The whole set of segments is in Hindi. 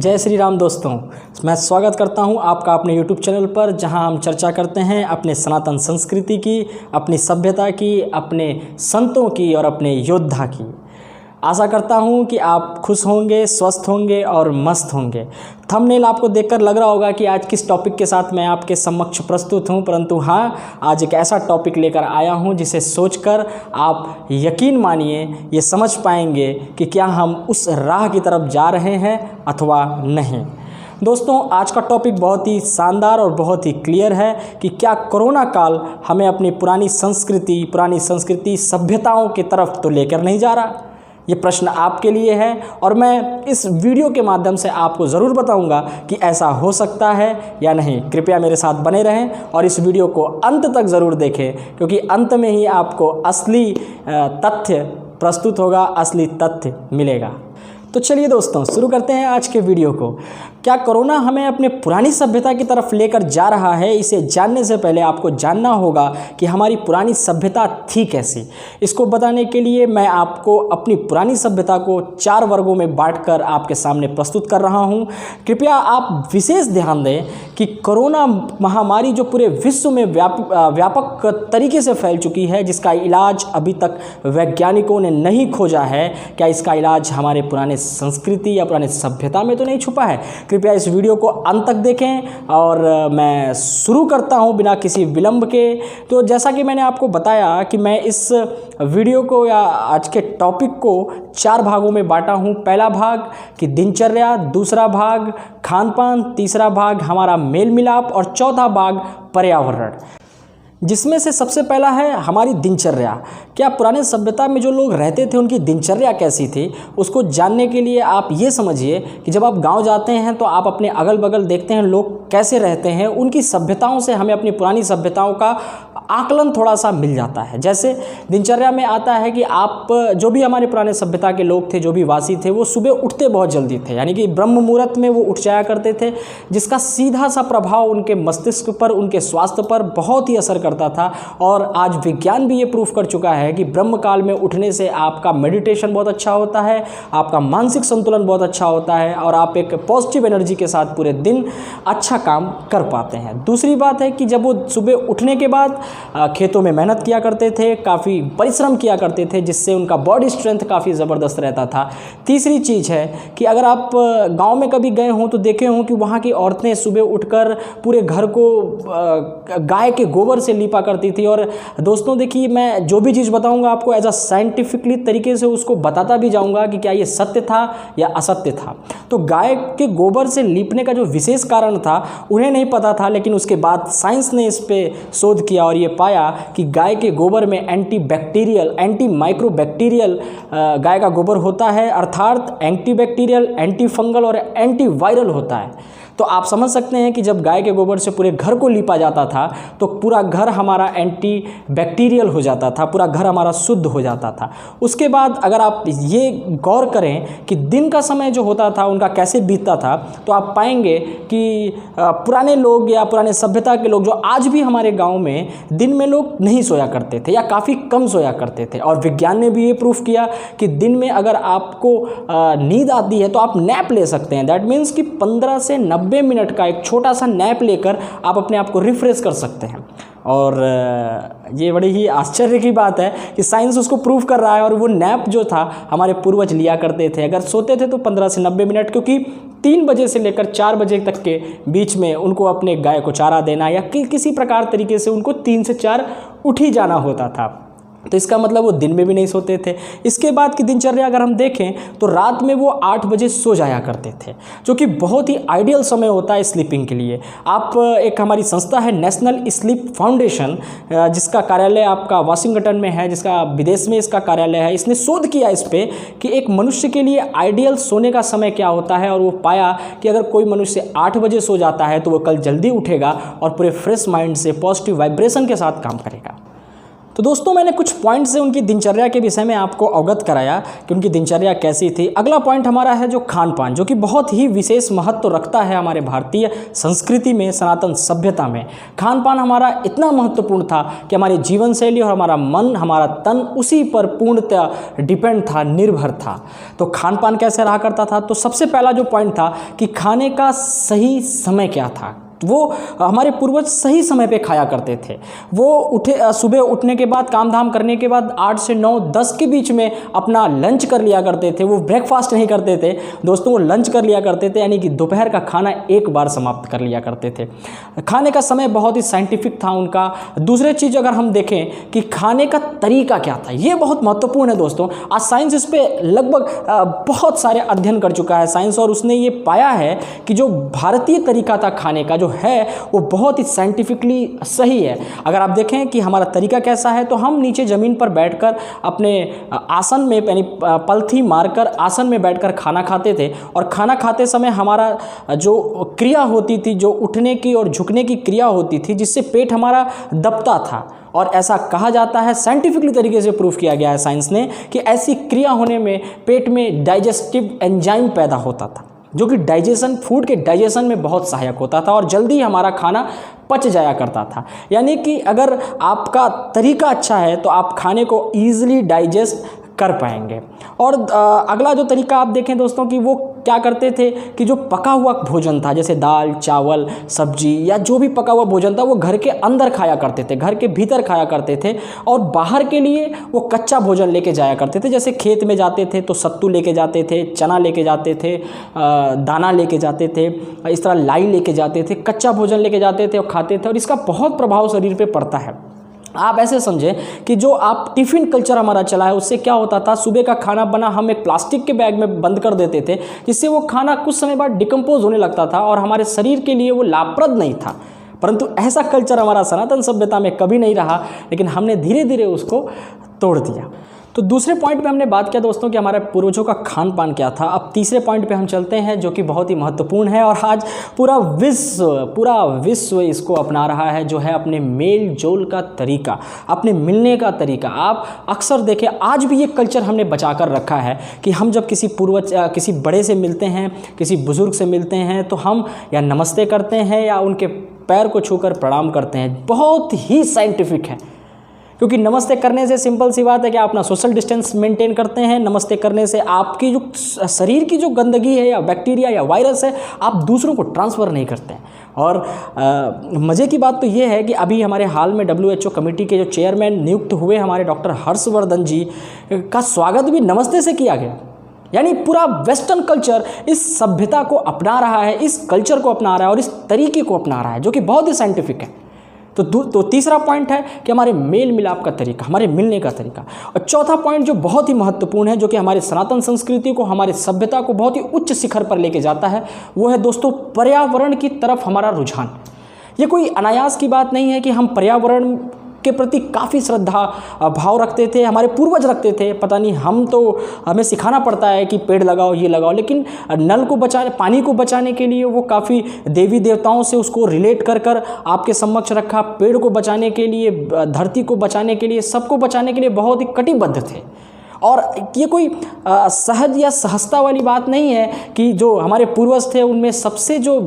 जय श्री राम दोस्तों, मैं स्वागत करता हूं आपका अपने YouTube चैनल पर, जहां हम चर्चा करते हैं अपने सनातन संस्कृति की, अपनी सभ्यता की, अपने संतों की और अपने योद्धा की। आशा करता हूं कि आप खुश होंगे, स्वस्थ होंगे और मस्त होंगे। थंबनेल आपको देखकर लग रहा होगा कि आज किस टॉपिक के साथ मैं आपके समक्ष प्रस्तुत हूं, परंतु हाँ, आज एक ऐसा टॉपिक लेकर आया हूं जिसे सोचकर आप यकीन मानिए ये समझ पाएंगे कि क्या हम उस राह की तरफ जा रहे हैं अथवा नहीं। दोस्तों, आज का टॉपिक बहुत ही शानदार और बहुत ही क्लियर है कि क्या कोरोना काल हमें अपनी पुरानी संस्कृति सभ्यताओं की तरफ तो लेकर नहीं जा रहा। ये प्रश्न आपके लिए है और मैं इस वीडियो के माध्यम से आपको ज़रूर बताऊंगा कि ऐसा हो सकता है या नहीं। कृपया मेरे साथ बने रहें और इस वीडियो को अंत तक ज़रूर देखें, क्योंकि अंत में ही आपको असली तथ्य प्रस्तुत होगा, असली तथ्य मिलेगा। तो चलिए दोस्तों, शुरू करते हैं आज के वीडियो को। क्या कोरोना हमें अपने पुरानी सभ्यता की तरफ लेकर जा रहा है? इसे जानने से पहले आपको जानना होगा कि हमारी पुरानी सभ्यता थी कैसी। इसको बताने के लिए मैं आपको अपनी पुरानी सभ्यता को 4 वर्गों में बांटकर आपके सामने प्रस्तुत कर रहा हूं। कृपया आप विशेष ध्यान दें कि कोरोना महामारी जो पूरे विश्व में व्यापक तरीके से फैल चुकी है, जिसका इलाज अभी तक वैज्ञानिकों ने नहीं खोजा है, क्या इसका इलाज हमारे पुराने संस्कृति या पुराने सभ्यता में तो नहीं छुपा है? कृपया इस वीडियो को अंत तक देखें और मैं शुरू करता हूं बिना किसी विलंब के। तो जैसा कि मैंने आपको बताया कि मैं इस वीडियो को या आज के टॉपिक को 4 भागों में बांटा हूं। पहला भाग कि दिनचर्या, दूसरा भाग खान पान, तीसरा भाग हमारा मेल मिलाप और चौथा भाग पर्यावरण, जिसमें से सबसे पहला है हमारी दिनचर्या। क्या पुराने सभ्यता में जो लोग रहते थे उनकी दिनचर्या कैसी थी, उसको जानने के लिए आप ये समझिए कि जब आप गांव जाते हैं तो आप अपने अगल बगल देखते हैं लोग कैसे रहते हैं। उनकी सभ्यताओं से हमें अपनी पुरानी सभ्यताओं का आकलन थोड़ा सा मिल जाता है। जैसे दिनचर्या में आता है कि आप जो भी हमारे पुराने सभ्यता के लोग थे, जो भी वासी थे, वो सुबह उठते बहुत जल्दी थे, यानी कि ब्रह्म मुहूर्त में वो उठ जाया करते थे, जिसका सीधा सा प्रभाव उनके मस्तिष्क पर, उनके स्वास्थ्य पर बहुत ही असर करता था। और आज विज्ञान भी ये प्रूफ कर चुका है कि ब्रह्म काल में उठने से आपका मेडिटेशन बहुत अच्छा होता है, आपका मानसिक संतुलन बहुत अच्छा होता है और आप एक पॉजिटिव एनर्जी के साथ पूरे दिन अच्छा काम कर पाते हैं। दूसरी बात है कि जब वो सुबह उठने के बाद खेतों में मेहनत किया करते थे, काफ़ी परिश्रम किया करते थे, जिससे उनका बॉडी स्ट्रेंथ काफ़ी ज़बरदस्त रहता था। तीसरी चीज़ है कि अगर आप गांव में कभी गए हों तो देखे हों कि वहाँ की औरतें सुबह उठकर पूरे घर को गाय के गोबर से लीपा करती थी। और दोस्तों देखिए, मैं जो भी चीज़ बताऊंगा आपको एज अ साइंटिफिकली तरीके से उसको बताता भी जाऊंगा कि क्या ये सत्य था या असत्य था। तो गाय के गोबर से लीपने का जो विशेष कारण था उन्हें नहीं पता था, लेकिन उसके बाद साइंस ने इस पे शोध किया और ये पाया कि गाय के गोबर में एंटीबैक्टीरियल, एंटी माइक्रोबैक्टीरियल गाय का गोबर होता है, अर्थात एंटीबैक्टीरियल, एंटी फंगल और एंटी वायरल होता है। तो आप समझ सकते हैं कि जब गाय के गोबर से पूरे घर को लीपा जाता था तो पूरा घर हमारा एंटी बैक्टीरियल हो जाता था, पूरा घर हमारा शुद्ध हो जाता था। उसके बाद अगर आप ये गौर करें कि दिन का समय जो होता था उनका कैसे बीतता था, तो आप पाएंगे कि पुराने लोग या पुराने सभ्यता के लोग जो आज भी हमारे गाँव में दिन में लोग नहीं सोया करते थे या काफ़ी कम सोया करते थे। और विज्ञान ने भी ये प्रूफ किया कि दिन में अगर आपको नींद आती है तो आप नैप ले सकते हैं। दैट मीन्स कि 15 से 90 मिनट का एक छोटा सा नैप लेकर आप अपने आप को रिफ्रेश कर सकते हैं। और ये बड़ी ही आश्चर्य की बात है कि साइंस उसको प्रूव कर रहा है। और वो नैप जो था हमारे पूर्वज लिया करते थे, अगर सोते थे तो 15 से 90 मिनट, क्योंकि 3 बजे से लेकर 4 बजे तक के बीच में उनको अपने गाय को चारा देना या किसी प्रकार तरीके से उनको 3 से 4 उठ ही जाना होता था। तो इसका मतलब वो दिन में भी नहीं सोते थे। इसके बाद की दिनचर्या अगर हम देखें तो रात में वो 8 बजे सो जाया करते थे, जो कि बहुत ही आइडियल समय होता है स्लीपिंग के लिए। आप एक हमारी संस्था है नेशनल स्लीप फाउंडेशन, जिसका कार्यालय आपका वाशिंगटन में है, जिसका विदेश में इसका कार्यालय है, इसने शोध किया इस पर कि एक मनुष्य के लिए आइडियल सोने का समय क्या होता है। और वो पाया कि अगर कोई मनुष्य 8 बजे सो जाता है तो वो कल जल्दी उठेगा और पूरे फ्रेश माइंड से पॉजिटिव वाइब्रेशन के साथ काम करेगा। तो दोस्तों मैंने कुछ पॉइंट से उनकी दिनचर्या के विषय में आपको अवगत कराया कि उनकी दिनचर्या कैसी थी। अगला पॉइंट हमारा है जो खान पान, जो कि बहुत ही विशेष महत्व रखता है हमारे भारतीय संस्कृति में, सनातन सभ्यता में। खान पान हमारा इतना महत्वपूर्ण था कि हमारी जीवन शैली और हमारा मन, हमारा तन उसी पर पूर्णतः डिपेंड था, निर्भर था। तो खान पान कैसे रहा करता था? तो सबसे पहला जो पॉइंट था कि खाने का सही समय क्या था। वो हमारे पूर्वज सही समय पे खाया करते थे। वो सुबह उठने के बाद, काम धाम करने के बाद 8 से 9, 10 के बीच में अपना लंच कर लिया करते थे। वो ब्रेकफास्ट नहीं करते थे दोस्तों, वो लंच कर लिया करते थे, यानी कि दोपहर का खाना एक बार समाप्त कर लिया करते थे। खाने का समय बहुत ही साइंटिफिक था उनका। दूसरी चीज़ अगर हम देखें कि खाने का तरीका क्या था, ये बहुत महत्वपूर्ण है दोस्तों। आज साइंस इस पर लगभग बहुत सारे अध्ययन कर चुका है साइंस, और उसने ये पाया है कि जो भारतीय तरीका था खाने का जो है वो बहुत ही साइंटिफिकली सही है। अगर आप देखें कि हमारा तरीका कैसा है, तो हम नीचे ज़मीन पर बैठकर अपने आसन में, यानी पलथी मारकर आसन में बैठकर खाना खाते थे। और खाना खाते समय हमारा जो क्रिया होती थी, जो उठने की और झुकने की क्रिया होती थी, जिससे पेट हमारा दबता था। और ऐसा कहा जाता है, साइंटिफिकली तरीके से प्रूफ किया गया है साइंस ने, कि ऐसी क्रिया होने में पेट में डाइजेस्टिव एंजाइम पैदा होता था, जो कि डाइजेशन, फूड के डाइजेशन में बहुत सहायक होता था और जल्दी हमारा खाना पच जाया करता था। यानी कि अगर आपका तरीका अच्छा है तो आप खाने को ईजिली डाइजेस्ट कर पाएंगे। और अगला जो तरीका आप देखें दोस्तों कि वो क्या करते थे कि जो पका हुआ भोजन था, जैसे दाल, चावल, सब्जी या जो भी पका हुआ भोजन था, वो घर के अंदर खाया करते थे, घर के भीतर खाया करते थे। और बाहर के लिए वो कच्चा भोजन लेके जाया करते थे। जैसे खेत में जाते थे तो सत्तू लेके जाते थे, चना लेके जाते थे, दाना लेके जाते थे, इस तरह लाई लेके जाते थे, कच्चा भोजन लेके जाते थे और खाते थे। और इसका बहुत प्रभाव शरीर पे पड़ता है। आप ऐसे समझें कि जो आप टिफ़िन कल्चर हमारा चला है, उससे क्या होता था, सुबह का खाना बना हम एक प्लास्टिक के बैग में बंद कर देते थे, जिससे वो खाना कुछ समय बाद डिकम्पोज होने लगता था और हमारे शरीर के लिए वो लाभप्रद नहीं था। परंतु ऐसा कल्चर हमारा सनातन सभ्यता में कभी नहीं रहा, लेकिन हमने धीरे धीरे उसको तोड़ दिया। तो दूसरे पॉइंट पे हमने बात किया दोस्तों कि हमारे पूर्वजों का खान पान क्या था। अब तीसरे पॉइंट पे हम चलते हैं, जो कि बहुत ही महत्वपूर्ण है और आज पूरा विश्व इसको अपना रहा है, जो है अपने मेल जोल का तरीका, अपने मिलने का तरीका। आप अक्सर देखें, आज भी ये कल्चर हमने बचा कर रखा है कि हम जब किसी बड़े से मिलते हैं, किसी बुज़ुर्ग से मिलते हैं, तो हम या नमस्ते करते हैं या उनके पैर को छूकर प्रणाम करते हैं। बहुत ही साइंटिफिक है, क्योंकि नमस्ते करने से सिंपल सी बात है कि आप अपना सोशल डिस्टेंस मेंटेन करते हैं। नमस्ते करने से आपकी जो शरीर की जो गंदगी है या बैक्टीरिया या वायरस है, आप दूसरों को ट्रांसफ़र नहीं करते हैं। और मज़े की बात तो ये है कि अभी हमारे हाल में WHO कमेटी के जो चेयरमैन नियुक्त हुए हमारे डॉक्टर हर्षवर्धन जी का स्वागत भी नमस्ते से किया गया। यानी पूरा वेस्टर्न कल्चर इस सभ्यता को अपना रहा है, इस कल्चर को अपना रहा है और इस तरीके को अपना रहा है, जो कि बहुत ही साइंटिफिक है। तो तीसरा पॉइंट है कि हमारे मेल मिलाप का तरीका, हमारे मिलने का तरीका। और चौथा पॉइंट जो बहुत ही महत्वपूर्ण है, जो कि हमारे सनातन संस्कृति को, हमारे सभ्यता को बहुत ही उच्च शिखर पर लेके जाता है, वो है दोस्तों पर्यावरण की तरफ हमारा रुझान। ये कोई अनायास की बात नहीं है कि हम पर्यावरण के प्रति काफ़ी श्रद्धा भाव रखते थे, हमारे पूर्वज रखते थे। पता नहीं, हम तो हमें सिखाना पड़ता है कि पेड़ लगाओ, ये लगाओ, लेकिन नल को बचाने, पानी को बचाने के लिए वो काफ़ी देवी देवताओं से उसको रिलेट कर कर आपके समक्ष रखा। पेड़ को बचाने के लिए, धरती को बचाने के लिए, सबको बचाने के लिए बहुत ही कटिबद्ध थे। और ये कोई सहज या सहजता वाली बात नहीं है कि जो हमारे पूर्वज थे उनमें सबसे जो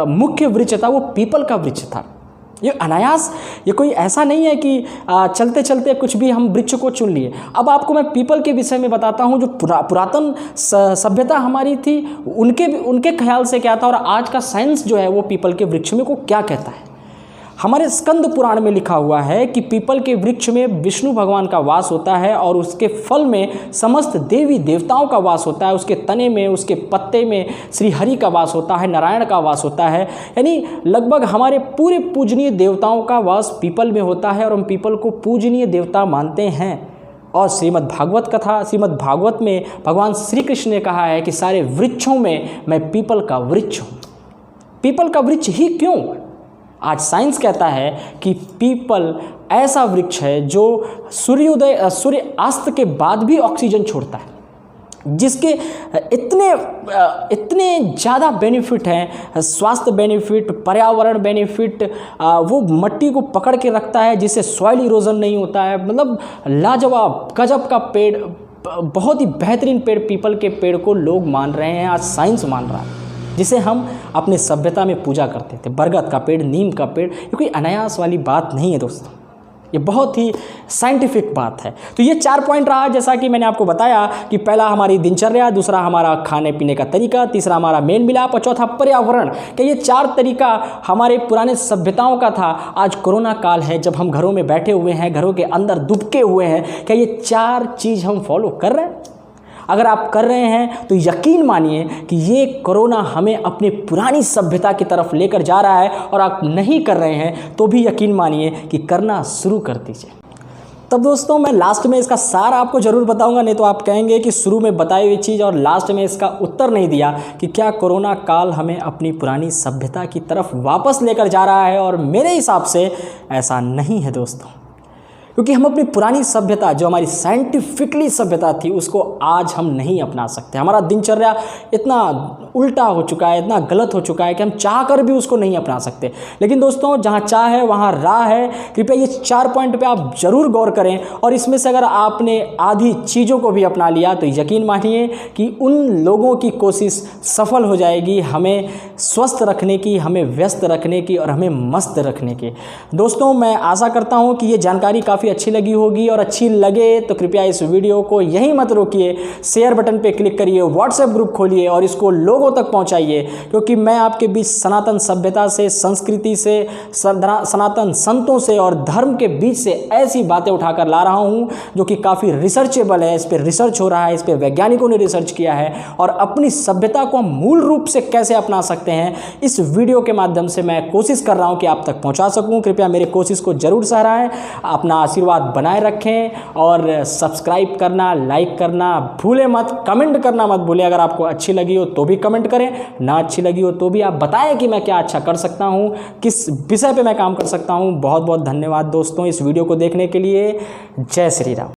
मुख्य वृक्ष था वो पीपल का वृक्ष था। ये अनायास, ये कोई ऐसा नहीं है कि चलते चलते कुछ भी हम वृक्ष को चुन लिए। अब आपको मैं पीपल के विषय में बताता हूँ। जो पुरातन सभ्यता हमारी थी, उनके ख्याल से क्या था और आज का साइंस जो है वो पीपल के वृक्ष में को क्या कहता है। हमारे स्कंद पुराण में लिखा हुआ है कि पीपल के वृक्ष में विष्णु भगवान का वास होता है और उसके फल में समस्त देवी देवताओं का वास होता है। उसके तने में, उसके पत्ते में श्री हरि का वास होता है, नारायण का वास होता है। यानी लगभग हमारे पूरे पूजनीय देवताओं का वास पीपल में होता है और हम पीपल को पूजनीय देवता मानते हैं। और श्रीमद् भागवत में भगवान श्री कृष्ण ने कहा है कि सारे वृक्षों में मैं पीपल का वृक्ष हूँ। पीपल का वृक्ष ही क्यों? आज साइंस कहता है कि पीपल ऐसा वृक्ष है जो सूर्य अस्त के बाद भी ऑक्सीजन छोड़ता है। जिसके इतने ज़्यादा बेनिफिट हैं, स्वास्थ्य बेनिफिट, पर्यावरण बेनिफिट, वो मट्टी को पकड़ के रखता है जिससे सॉइल इरोजन नहीं होता है। मतलब लाजवाब गजब का पेड़, बहुत ही बेहतरीन पेड़, पीपल के पेड़ को लोग मान रहे हैं, आज साइंस मान रहा है, जिसे हम अपने सभ्यता में पूजा करते थे। बरगद का पेड़, नीम का पेड़, ये कोई अनायास वाली बात नहीं है दोस्तों, ये बहुत ही साइंटिफिक बात है। तो ये 4 पॉइंट रहा, जैसा कि मैंने आपको बताया कि पहला हमारी दिनचर्या, दूसरा हमारा खाने पीने का तरीका, तीसरा हमारा मेल मिलाप और चौथा पर्यावरण। कि ये 4 तरीका हमारे पुराने सभ्यताओं का था। आज कोरोना काल है, जब हम घरों में बैठे हुए हैं, घरों के अंदर दुबके हुए हैं, क्या ये 4 चीज़ हम फॉलो कर रहे हैं? अगर आप कर रहे हैं तो यकीन मानिए कि ये कोरोना हमें अपनी पुरानी सभ्यता की तरफ लेकर जा रहा है, और आप नहीं कर रहे हैं तो भी यकीन मानिए कि करना शुरू कर दीजिए। तब दोस्तों मैं लास्ट में इसका सार आपको ज़रूर बताऊंगा, नहीं तो आप कहेंगे कि शुरू में बताई हुई चीज़ और लास्ट में इसका उत्तर नहीं दिया कि क्या कोरोना काल हमें अपनी पुरानी सभ्यता की तरफ वापस लेकर जा रहा है। और मेरे हिसाब से ऐसा नहीं है दोस्तों, क्योंकि हम अपनी पुरानी सभ्यता, जो हमारी साइंटिफिकली सभ्यता थी, उसको आज हम नहीं अपना सकते। हमारा दिनचर्या इतना उल्टा हो चुका है, इतना गलत हो चुका है कि हम चाह कर भी उसको नहीं अपना सकते। लेकिन दोस्तों, जहाँ चाह है वहाँ राह है। कृपया ये 4 पॉइंट पे आप ज़रूर गौर करें, और इसमें से अगर आपने आधी चीज़ों को भी अपना लिया तो यकीन मानिए कि उन लोगों की कोशिश सफल हो जाएगी, हमें स्वस्थ रखने की, हमें व्यस्त रखने की और हमें मस्त रखने की। दोस्तों, मैं आशा करता हूँ कि ये जानकारी काफ़ी अच्छी लगी होगी, और अच्छी लगे तो कृपया इस वीडियो को यहीं मत रोकिए, शेयर बटन पे क्लिक करिए, व्हाट्सएप ग्रुप खोलिए और इसको लोगों तक पहुंचाइए। क्योंकि मैं आपके बीच सनातन सभ्यता से, संस्कृति से, सनातन संतों से और धर्म के बीच से ऐसी बातें उठाकर ला रहा हूं जो कि काफ़ी रिसर्चेबल है। इस पर रिसर्च हो रहा है, इस पर वैज्ञानिकों ने रिसर्च किया है, और अपनी सभ्यता को हम मूल रूप से कैसे अपना सकते हैं, इस वीडियो के माध्यम से मैं कोशिश कर रहा हूँ कि आप तक पहुँचा सकूँ। कृपया मेरे कोशिश को जरूर सराहें, अपना आशीर्वाद बनाए रखें, और सब्सक्राइब करना, लाइक करना भूले मत, कमेंट करना मत भूलें। अगर आपको अच्छी लगी हो तो भी कमेंट करें, ना अच्छी लगी हो तो भी आप बताएं कि मैं क्या अच्छा कर सकता हूं, किस विषय पे मैं काम कर सकता हूं। बहुत बहुत धन्यवाद दोस्तों इस वीडियो को देखने के लिए। जय श्री राम।